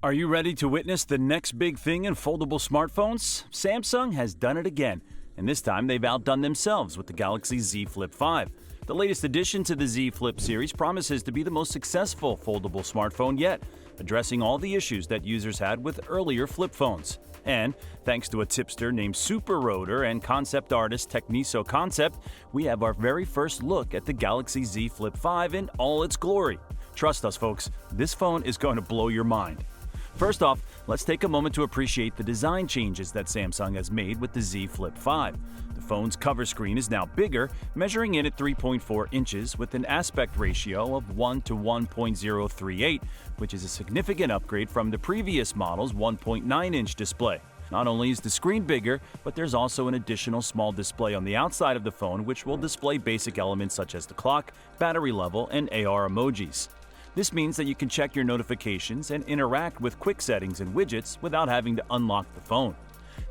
Are you ready to witness the next big thing in foldable smartphones? Samsung has done it again, and this time they've outdone themselves with the Galaxy Z Flip 5. The latest addition to the Z Flip series promises to be the most successful foldable smartphone yet, addressing all the issues that users had with earlier flip phones. And thanks to a tipster named Super Rotor and concept artist Techniso Concept, we have our very first look at the Galaxy Z Flip 5 in all its glory. Trust us, folks, this phone is going to blow your mind. First off, let's take a moment to appreciate the design changes that Samsung has made with the Z Flip 5. The phone's cover screen is now bigger, measuring in at 3.4 inches with an aspect ratio of 1 to 1.038, which is a significant upgrade from the previous model's 1.9-inch display. Not only is the screen bigger, but there's also an additional small display on the outside of the phone which will display basic elements such as the clock, battery level, and AR emojis. This means that you can check your notifications and interact with quick settings and widgets without having to unlock the phone.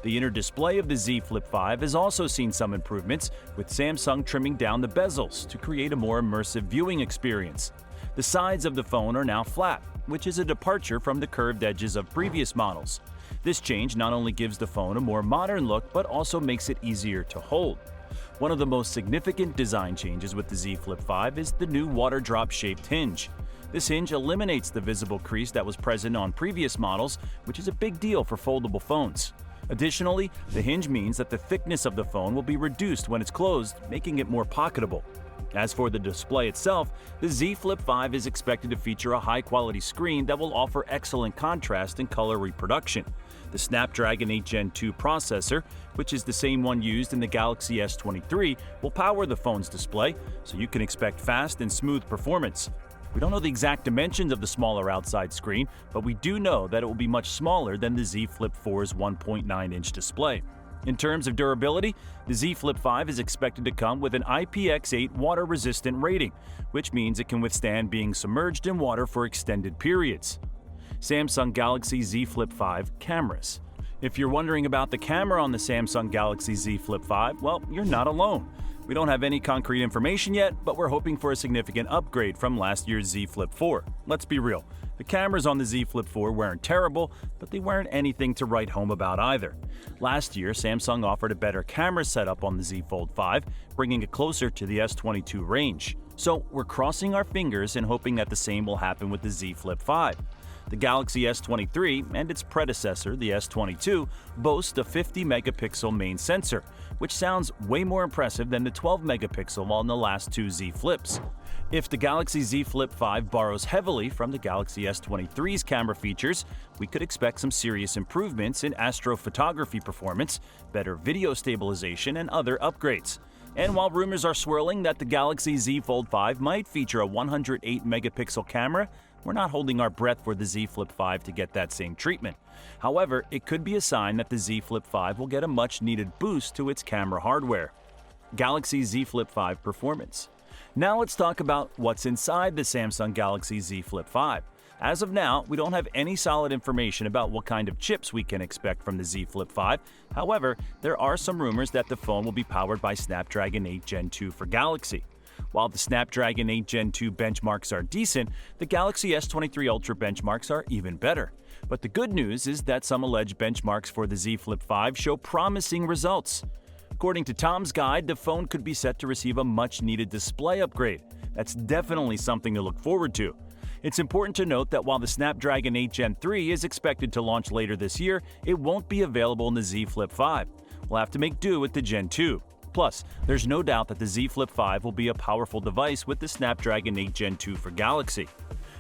The inner display of the Z Flip 5 has also seen some improvements, with Samsung trimming down the bezels to create a more immersive viewing experience. The sides of the phone are now flat, which is a departure from the curved edges of previous models. This change not only gives the phone a more modern look, but also makes it easier to hold. One of the most significant design changes with the Z Flip 5 is the new water drop-shaped hinge. This hinge eliminates the visible crease that was present on previous models, which is a big deal for foldable phones. Additionally, the hinge means that the thickness of the phone will be reduced when it's closed, making it more pocketable. As for the display itself, the Z Flip 5 is expected to feature a high-quality screen that will offer excellent contrast and color reproduction. The Snapdragon 8 Gen 2 processor, which is the same one used in the Galaxy S23, will power the phone's display, so you can expect fast and smooth performance. We don't know the exact dimensions of the smaller outside screen, but we do know that it will be much smaller than the Z Flip 4's 1.9-inch display. In terms of durability, the Z Flip 5 is expected to come with an IPX8 water-resistant rating, which means it can withstand being submerged in water for extended periods. Samsung Galaxy Z Flip 5 cameras. If you're wondering about the camera on the Samsung Galaxy Z Flip 5, well, you're not alone. We don't have any concrete information yet, but we're hoping for a significant upgrade from last year's Z Flip 4. Let's be real, the cameras on the Z Flip 4 weren't terrible, but they weren't anything to write home about either. Last year, Samsung offered a better camera setup on the Z Fold 5, bringing it closer to the S22 range. So we're crossing our fingers and hoping that the same will happen with the Z Flip 5. The Galaxy S23 and its predecessor, the S22, boast a 50-megapixel main sensor, which sounds way more impressive than the 12-megapixel on the last two Z Flips. If the Galaxy Z Flip 5 borrows heavily from the Galaxy S23's camera features, we could expect some serious improvements in astrophotography performance, better video stabilization, and other upgrades. And while rumors are swirling that the Galaxy Z Fold 5 might feature a 108-megapixel camera, we're not holding our breath for the Z Flip 5 to get that same treatment. However, it could be a sign that the Z Flip 5 will get a much-needed boost to its camera hardware. Galaxy Z Flip 5 performance. Now let's talk about what's inside the Samsung Galaxy Z Flip 5. As of now, we don't have any solid information about what kind of chips we can expect from the Z Flip 5. However, there are some rumors that the phone will be powered by Snapdragon 8 Gen 2 for Galaxy. While the Snapdragon 8 Gen 2 benchmarks are decent, the Galaxy S23 Ultra benchmarks are even better. But the good news is that some alleged benchmarks for the Z Flip 5 show promising results. According to Tom's Guide, the phone could be set to receive a much-needed display upgrade. That's definitely something to look forward to. It's important to note that while the Snapdragon 8 Gen 3 is expected to launch later this year, it won't be available in the Z Flip 5. We'll have to make do with the Gen 2. Plus, there's no doubt that the Z Flip 5 will be a powerful device with the Snapdragon 8 Gen 2 for Galaxy.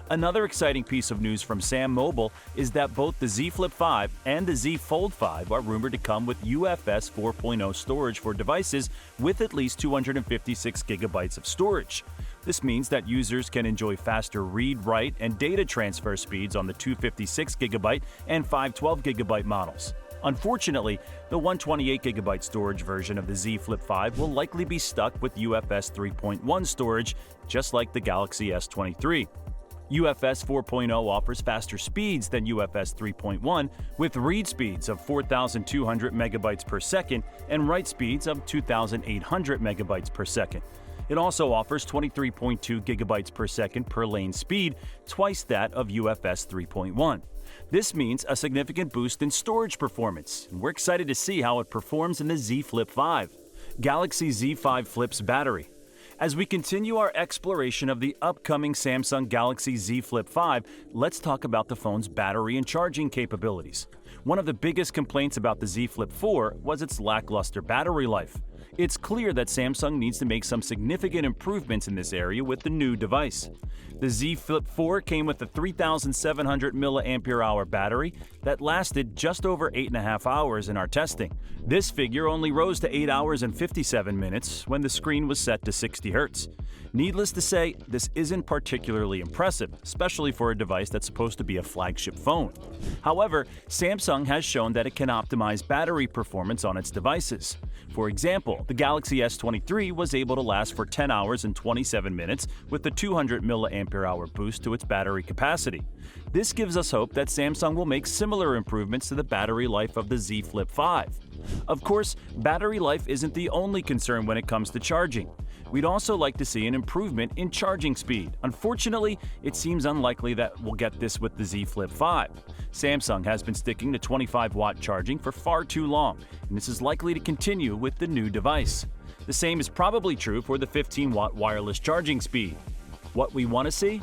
Another exciting piece of news from Sam Mobile is that both the Z Flip 5 and the Z Fold 5 are rumored to come with UFS 4.0 storage for devices with at least 256 gigabytes of storage. This means that users can enjoy faster read, write, and data transfer speeds on the 256 gigabyte and 512 gigabyte models. Unfortunately, the 128GB storage version of the Z Flip 5 will likely be stuck with UFS 3.1 storage, just like the Galaxy S23. UFS 4.0 offers faster speeds than UFS 3.1, with read speeds of 4,200 megabytes per second and write speeds of 2,800 megabytes per second. It also offers 23.2 gigabytes per second per lane speed, twice that of UFS 3.1. This means a significant boost in storage performance, and we're excited to see how it performs in the Z Flip 5. Galaxy Z5 Flip's battery. As we continue our exploration of the upcoming Samsung Galaxy Z Flip 5, let's talk about the phone's battery and charging capabilities. One of the biggest complaints about the Z Flip 4 was its lackluster battery life. It's clear that Samsung needs to make some significant improvements in this area with the new device. The Z Flip 4 came with a 3,700 mAh battery that lasted just over 8.5 hours in our testing. This figure only rose to 8 hours and 57 minutes when the screen was set to 60 Hz. Needless to say, this isn't particularly impressive, especially for a device that's supposed to be a flagship phone. However, Samsung has shown that it can optimize battery performance on its devices. For example, the Galaxy S23 was able to last for 10 hours and 27 minutes with a 200 mAh boost to its battery capacity. This gives us hope that Samsung will make similar improvements to the battery life of the Z Flip 5. Of course, battery life isn't the only concern when it comes to charging. We'd also like to see an improvement in charging speed. Unfortunately, it seems unlikely that we'll get this with the Z Flip 5. Samsung has been sticking to 25-watt charging for far too long, and this is likely to continue with the new device. The same is probably true for the 15-watt wireless charging speed. What we want to see?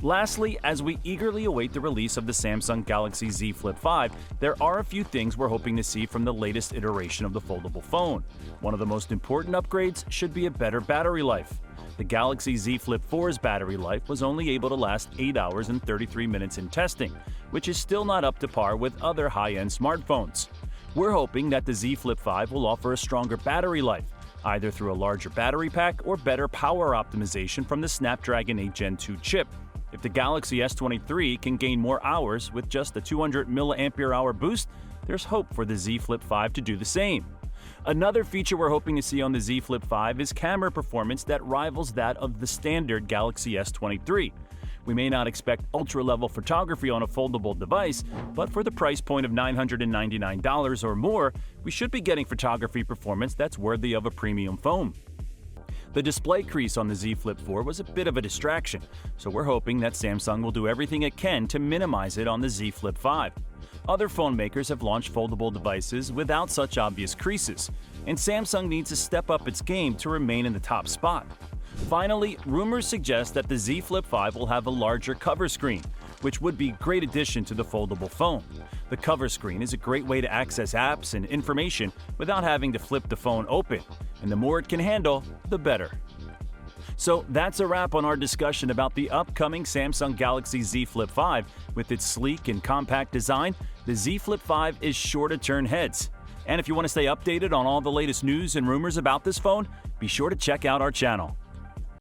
Lastly, as we eagerly await the release of the Samsung Galaxy Z Flip 5, there are a few things we're hoping to see from the latest iteration of the foldable phone. One of the most important upgrades should be a better battery life. The Galaxy Z Flip 4's battery life was only able to last 8 hours and 33 minutes in testing, which is still not up to par with other high-end smartphones. We're hoping that the Z Flip 5 will offer a stronger battery life, either through a larger battery pack or better power optimization from the Snapdragon 8 Gen 2 chip. If the Galaxy S23 can gain more hours with just a 200 mAh boost, there's hope for the Z Flip 5 to do the same. Another feature we're hoping to see on the Z Flip 5 is camera performance that rivals that of the standard Galaxy S23. We may not expect ultra-level photography on a foldable device, but for the price point of $999 or more, we should be getting photography performance that's worthy of a premium phone. The display crease on the Z Flip 4 was a bit of a distraction, so we're hoping that Samsung will do everything it can to minimize it on the Z Flip 5. Other phone makers have launched foldable devices without such obvious creases, and Samsung needs to step up its game to remain in the top spot. Finally, rumors suggest that the Z Flip 5 will have a larger cover screen, which would be a great addition to the foldable phone. The cover screen is a great way to access apps and information without having to flip the phone open, and the more it can handle, the better. So that's a wrap on our discussion about the upcoming Samsung Galaxy Z Flip 5. With its sleek and compact design, the Z Flip 5 is sure to turn heads. And if you want to stay updated on all the latest news and rumors about this phone, be sure to check out our channel.